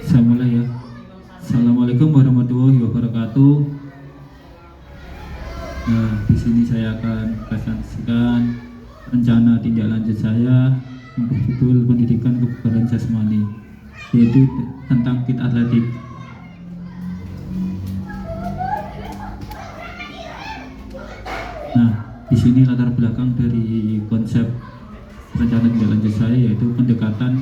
Saya mulai ya. Assalamualaikum warahmatullahi wabarakatuh. Nah, di sini saya akan presentasikan rencana tindak lanjut saya untuk judul pendidikan kebugaran jasmani, yaitu tentang kit atletik. Nah, di sini latar belakang dari konsep rencana tindak lanjut saya yaitu pendekatan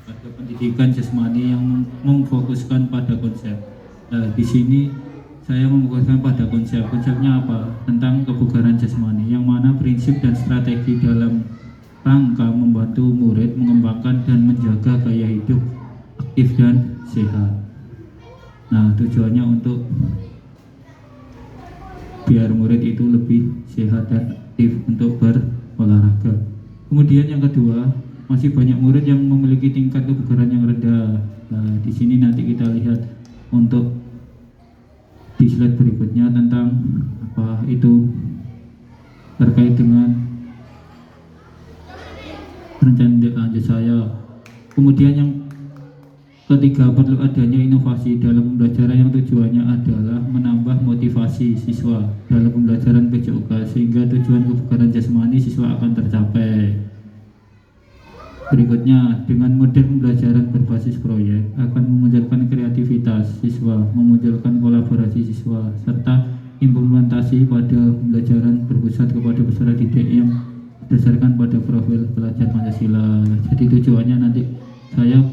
pada pendidikan jasmani yang memfokuskan pada konsep. Nah, di sini saya memfokuskan pada konsep. Konsepnya apa? Tentang kebugaran jasmani, yang mana prinsip dan strategi dalam rangka membantu murid mengembangkan dan menjaga gaya hidup aktif dan sehat. Nah, tujuannya untuk biar murid itu lebih sehat dan aktif untuk berolahraga. Kemudian yang kedua, masih banyak murid yang memiliki tingkat kebugaran yang rendah. Nah, di sini nanti kita lihat untuk di slide berikutnya tentang apa itu terkait dengan rencana tindak lanjut saya. Kemudian yang ketiga, perlu adanya inovasi dalam pembelajaran yang tujuannya adalah menambah motivasi siswa dalam pembelajaran PJOK sehingga tujuan kebugaran jasmani siswa akan tercapai. Berikutnya, dengan model pembelajaran berbasis proyek akan memunculkan kreativitas siswa, memunculkan kolaborasi siswa, serta implementasi pada pembelajaran berpusat kepada peserta didik yang berdasarkan pada profil pelajar Pancasila. Jadi tujuannya nanti saya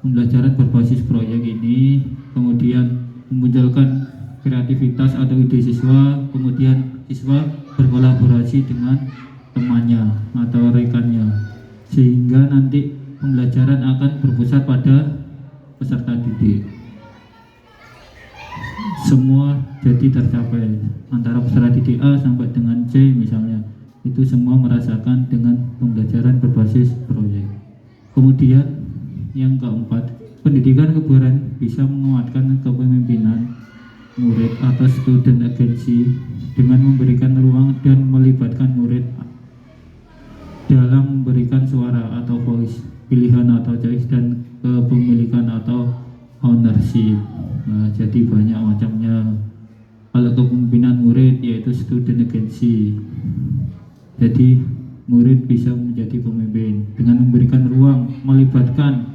pembelajaran berbasis proyek ini kemudian memunculkan kreativitas atau ide siswa, kemudian siswa berkolaborasi dengan temannya atau rekannya, sehingga nanti pembelajaran akan berpusat pada peserta didik. Semua jadi tercapai antara peserta didik A sampai dengan C misalnya, itu semua merasakan dengan pembelajaran berbasis proyek. Kemudian yang keempat, pendidikan kebugaran bisa menguatkan kepemimpinan murid atau student agency dengan memberikan ruang dan melibatkan murid dalam memberikan suara atau voice, pilihan atau choice, dan kepemilikan atau ownership. Nah, jadi banyak macamnya. Kalau kepemimpinan murid yaitu student agency. Jadi murid bisa menjadi pemimpin dengan memberikan ruang, melibatkan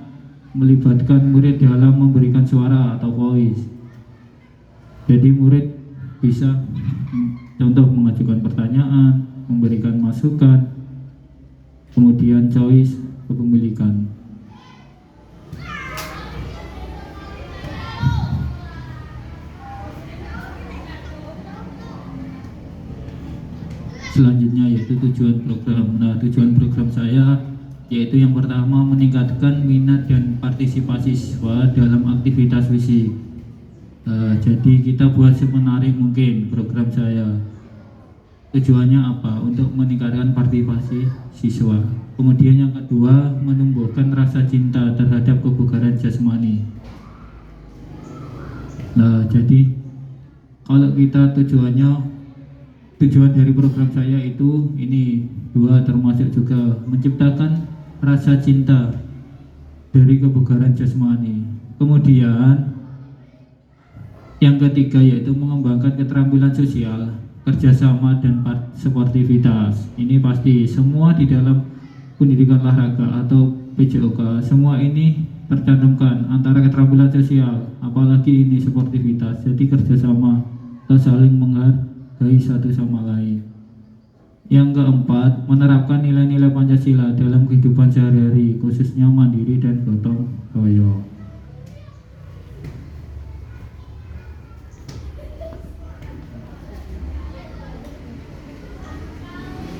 murid dalam memberikan suara atau voice. Jadi murid bisa contoh mengajukan pertanyaan, memberikan masukan, kemudian choice, kepemilikan. Selanjutnya yaitu tujuan program. Nah, tujuan program saya yaitu yang pertama, meningkatkan minat dan partisipasi siswa dalam aktivitas fisik. Jadi kita buat semenarik mungkin program saya. Tujuannya apa? Untuk meningkatkan partisipasi siswa. Kemudian yang kedua, menumbuhkan rasa cinta terhadap kebugaran jasmani. Nah, jadi kalau kita tujuan dari program saya itu ini dua, termasuk juga menciptakan rasa cinta dari kebugaran jasmani. Kemudian yang ketiga yaitu mengembangkan keterampilan sosial, kerjasama, dan sportivitas. Ini pasti semua di dalam pendidikan olahraga atau PJOK, semua ini tercantumkan antara keterampilan sosial, apalagi ini sportivitas. Jadi kerjasama atau saling menghargai satu sama lain. Yang keempat, menerapkan nilai-nilai Pancasila dalam kehidupan sehari-hari, khususnya mandiri dan gotong royong.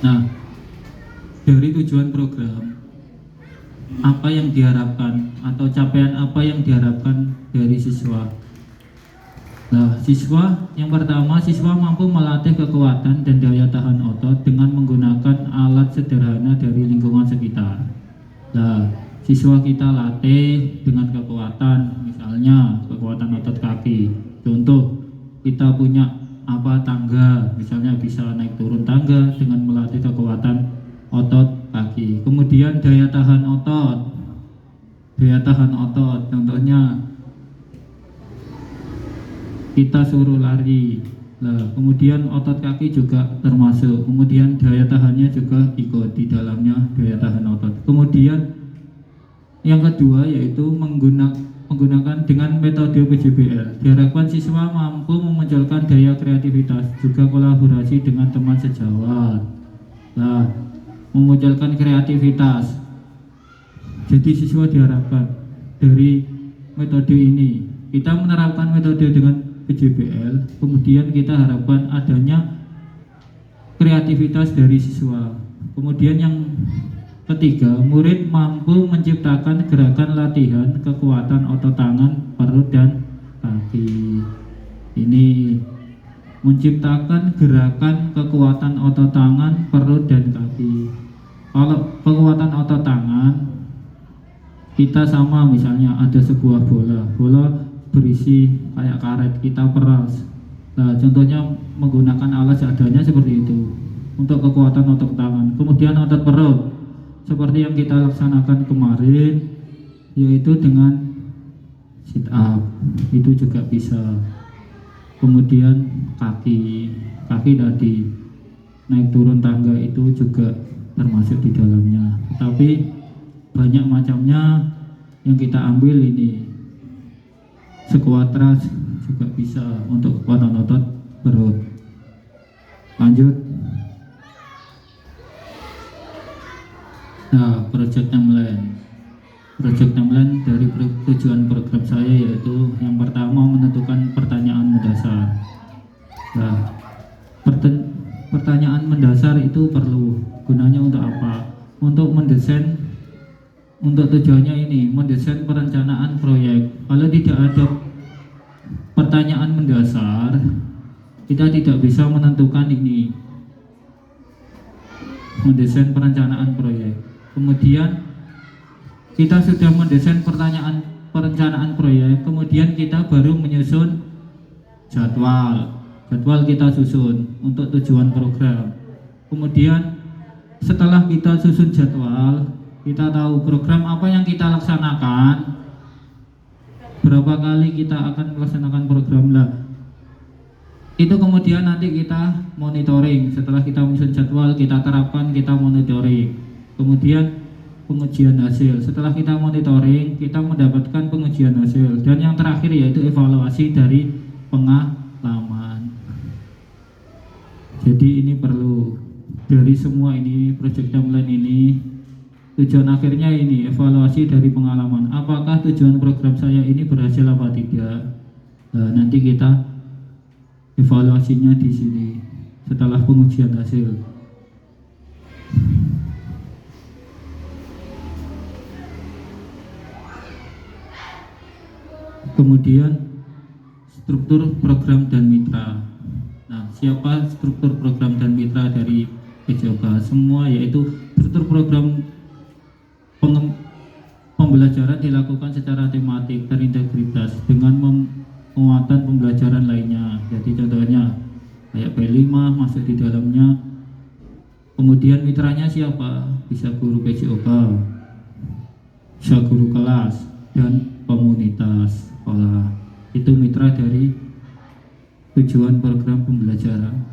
Nah, dari tujuan program, apa yang diharapkan atau capaian apa yang diharapkan dari siswa? Nah, siswa yang pertama, siswa mampu melatih kekuatan dan daya tahan otot dengan menggunakan alat sederhana dari lingkungan sekitar. Nah, siswa kita latih dengan kekuatan, misalnya kekuatan otot kaki. Contoh, kita punya tangga, misalnya bisa naik turun tangga dengan melatih kekuatan otot kaki. Kemudian daya tahan otot, daya tahan otot. Contohnya kita suruh lari, nah kemudian otot kaki juga termasuk, kemudian daya tahannya juga ikut di dalamnya, daya tahan otot. Kemudian yang kedua yaitu menggunakan dengan metode PJBL. Diharapkan siswa mampu memunculkan daya kreativitas, juga kolaborasi dengan teman sejawat. Nah, memunculkan kreativitas. Jadi siswa diharapkan dari metode ini, kita menerapkan metode dengan PJBL, kemudian kita harapkan adanya kreativitas dari siswa. Kemudian yang ketiga, murid mampu menciptakan gerakan latihan kekuatan otot tangan, perut, dan kaki. Ini menciptakan gerakan kekuatan otot tangan, perut, dan kaki. Kalau kekuatan otot tangan, kita sama misalnya ada sebuah bola berisi kayak karet, kita peras. Nah, contohnya menggunakan alat seadanya seperti itu untuk kekuatan otot tangan. Kemudian otot perut, seperti yang kita laksanakan kemarin, yaitu dengan sit up, itu juga bisa. Kemudian kaki tadi naik turun tangga itu juga termasuk di dalamnya. Tapi banyak macamnya yang kita ambil ini. Squat thrust juga bisa untuk kekuatan otot perut. Lanjut. Nah, Project Timeline dari tujuan program saya yaitu yang pertama menentukan pertanyaan mendasar. Nah, pertanyaan mendasar itu perlu, gunanya untuk apa? Untuk mendesain, untuk tujuannya ini mendesain perencanaan proyek. Kalau tidak ada pertanyaan mendasar, kita tidak bisa menentukan ini, mendesain perencanaan proyek. Kemudian kita sudah mendesain perencanaan proyek, kemudian kita baru menyusun jadwal kita susun untuk tujuan program. Kemudian setelah kita susun jadwal, kita tahu program apa yang kita laksanakan, berapa kali kita akan melaksanakan program lah. Itu kemudian nanti kita monitoring. Setelah kita menyusun jadwal, kita terapkan, kita monitoring. Kemudian pengujian hasil. Setelah kita monitoring, kita mendapatkan pengujian hasil. Dan yang terakhir yaitu evaluasi dari pengalaman. Jadi ini perlu, dari semua ini, Project Timeline ini, tujuan akhirnya ini, evaluasi dari pengalaman. Apakah tujuan program saya ini berhasil apa tidak? Nah, nanti kita evaluasinya di sini setelah pengujian hasil. Kemudian struktur program dan mitra. Nah, siapa struktur program dan mitra dari PJOK? Semua, yaitu struktur program pembelajaran dilakukan secara tematik terintegritas dengan penguatan pembelajaran lainnya. Jadi contohnya kayak P5 masuk di dalamnya. Kemudian mitranya siapa? Bisa guru PJOK, bisa guru kelas, dan komunitas sekolah. Itu mitra dari tujuan program pembelajaran.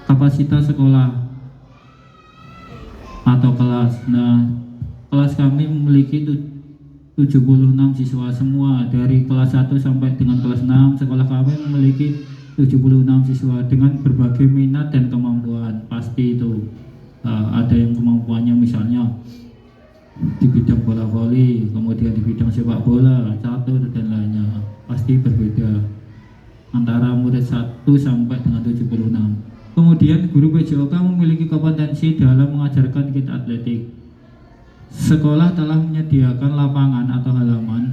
Kapasitas sekolah atau kelas. Nah, kelas kami memiliki 76 siswa semua, dari kelas 1 sampai dengan kelas 6. Sekolah kami memiliki 76 siswa dengan berbagai minat dan kemampuan. Pasti itu ada yang kemampuannya misalnya di bidang bola voli, kemudian di bidang sepak bola, catur, dan lainnya. Pasti berbeda antara murid 1 sampai dengan 76. Kemudian guru PJOK memiliki kompetensi dalam mengajarkan kit atletik. Sekolah telah menyediakan lapangan atau halaman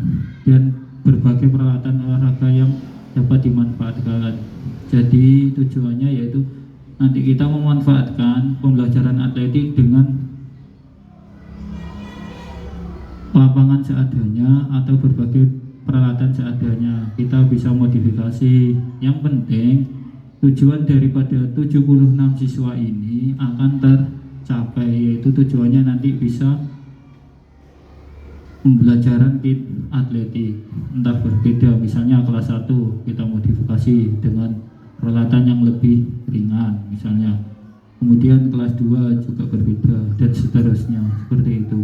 dan berbagai peralatan olahraga yang dapat dimanfaatkan. Jadi tujuannya yaitu nanti kita memanfaatkan pembelajaran atletik dengan lapangan seadanya atau berbagai peralatan seadanya, kita bisa modifikasi. Yang penting tujuan daripada 76 siswa ini akan tercapai, yaitu tujuannya nanti bisa pembelajaran kit atletik, entah berbeda, misalnya kelas 1 kita modifikasi dengan peralatan yang lebih ringan misalnya, kemudian kelas 2 juga berbeda, dan seterusnya seperti itu.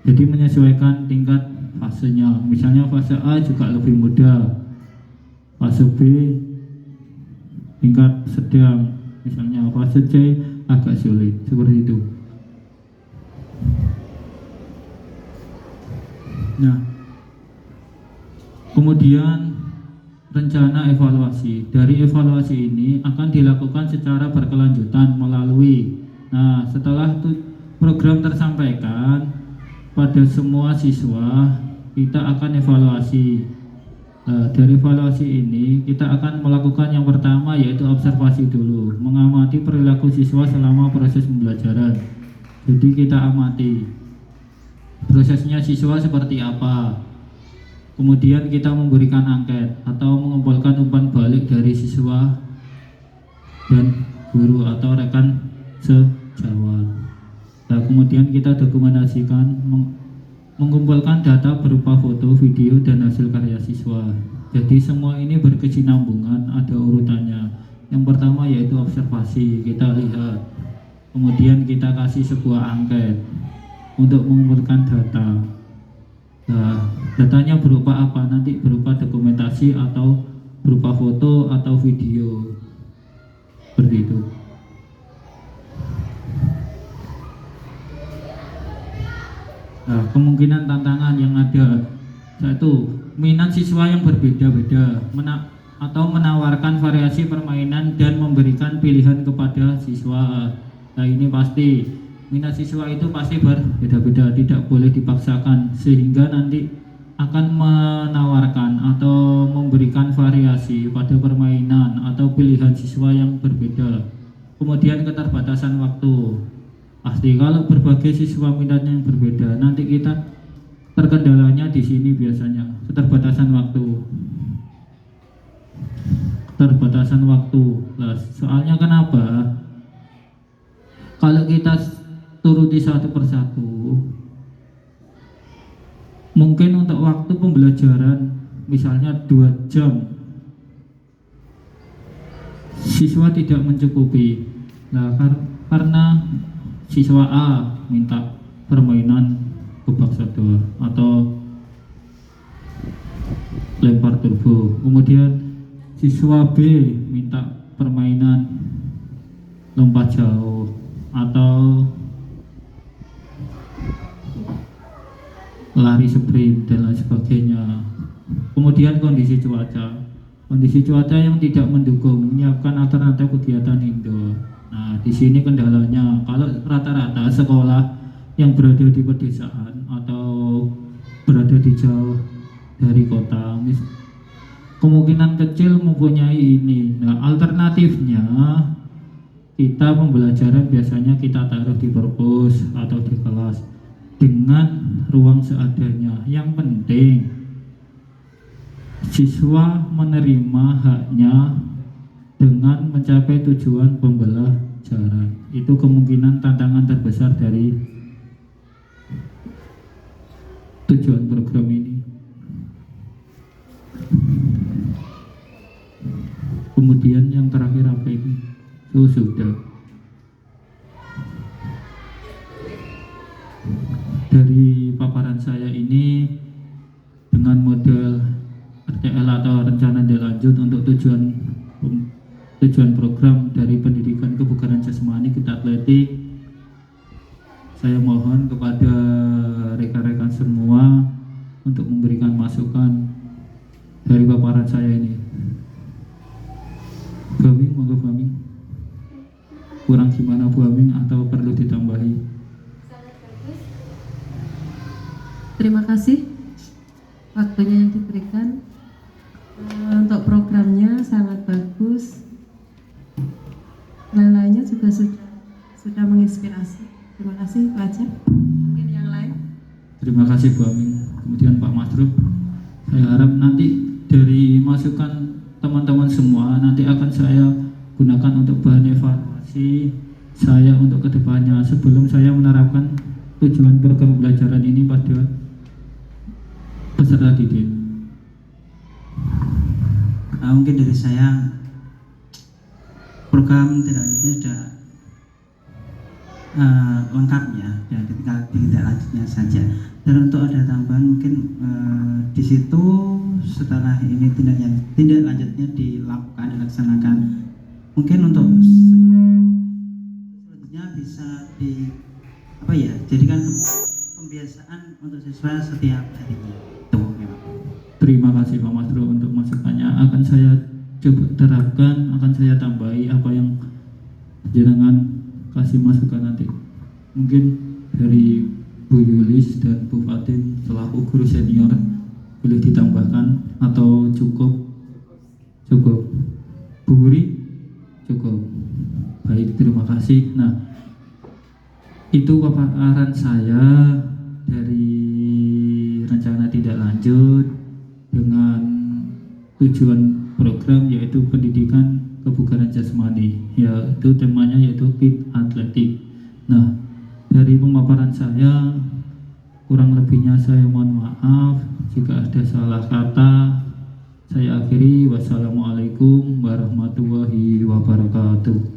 Jadi menyesuaikan tingkat fasenya, misalnya fase A juga lebih mudah, fase B tingkat sedang, misalnya fase C agak sulit, seperti itu. Nah, kemudian rencana evaluasi. Dari evaluasi ini akan dilakukan secara berkelanjutan melalui, nah setelah program tersampaikan pada semua siswa, kita akan evaluasi. Dari evaluasi ini kita akan melakukan yang pertama, yaitu observasi dulu, mengamati perilaku siswa selama proses pembelajaran. Jadi kita amati prosesnya siswa seperti apa, kemudian kita memberikan angket atau mengumpulkan umpan balik dari siswa dan guru atau rekan sejawat. Nah, kemudian kita dokumentasikan, mengumpulkan data berupa foto, video, dan hasil karya siswa. Jadi semua ini berkesinambungan, ada urutannya. Yang pertama yaitu observasi, kita lihat, kemudian kita kasih sebuah angket untuk mengumpulkan data. Nah, datanya berupa apa? Nanti berupa dokumentasi atau berupa foto atau video, seperti itu. Nah, kemungkinan tantangan yang ada, satu, minat siswa yang berbeda-beda, atau menawarkan variasi permainan dan memberikan pilihan kepada siswa. Nah, ini pasti minat siswa itu pasti berbeda-beda, tidak boleh dipaksakan, sehingga nanti akan menawarkan atau memberikan variasi pada permainan atau pilihan siswa yang berbeda. Kemudian keterbatasan waktu. Pasti kalau berbagai siswa minatnya yang berbeda, nanti kita terkendalanya di sini biasanya keterbatasan waktu. Keterbatasan waktu. Nah, soalnya kenapa? Kalau kita turuti satu persatu, mungkin untuk waktu pembelajaran misalnya 2 jam, siswa tidak mencukupi. Nah, karena siswa A minta permainan gebak sodor atau lempar turbo, kemudian siswa B minta permainan lompat jauh atau lari sprint dan lain sebagainya. Kemudian kondisi cuaca yang tidak mendukung, menyiapkan alternatif kegiatan indoor. Nah, di sini kendalanya, kalau rata-rata sekolah yang berada di pedesaan atau berada di jauh dari kota, kemungkinan kecil mempunyai ini. Nah, alternatifnya kita pembelajaran biasanya kita taruh di perpus atau di kelas dengan ruang seadanya. Yang penting siswa menerima haknya dengan mencapai tujuan pembelajaran. Itu kemungkinan tantangan terbesar dari tujuan program ini. Kemudian yang terakhir apa ini? Sudah. Dari paparan saya ini dengan model RTL atau rencana lanjut untuk tujuan program dari pendidikan kebugaran jasmani kita atletik, saya mohon kepada rekan-rekan semua untuk memberikan masukan dari paparan saya ini. Bu Aming, monggo Bu Aming. Kurang gimana Bu Aming atau perlu ditambahi? Terima kasih waktunya yang diberikan. Untuk programnya sangat bagus. Lain-lainnya juga sudah menginspirasi. Terima kasih Pak Aceh. Mungkin yang lain. Terima kasih Bu Aming. Kemudian Pak Masruf. Saya harap nanti dari masukan teman-teman semua nanti akan saya gunakan untuk bahan evaluasi saya untuk kedepannya sebelum saya menerapkan tujuan program pembelajaran ini pada peserta didik. Mungkin dari saya program tindak lanjutnya sudah lengkap ya, dan tinggal tindak lanjutnya saja. Dan untuk ada tambahan mungkin di situ setelah ini tindak lanjutnya dilaksanakan, mungkin untuk selanjutnya bisa jadikan pembiasaan untuk siswa setiap harinya. Itu memang. Terima kasih Pak Masro untuk masukannya, akan saya coba terapkan, akan saya tambahi apa yang jenengan kasih masukan nanti. Mungkin dari Bu Yulis dan Bu Fatim selaku guru senior boleh ditambahkan atau cukup? Bu Wuri cukup. Baik, terima kasih. Nah, itu paparan saya dari rencana tidak lanjut dengan tujuan program yaitu pendidikan kebugaran jasmani, yaitu temanya yaitu Fit Atletik. Nah, dari pemaparan saya kurang lebihnya saya mohon maaf jika ada salah kata. Saya akhiri, wassalamualaikum warahmatullahi wabarakatuh.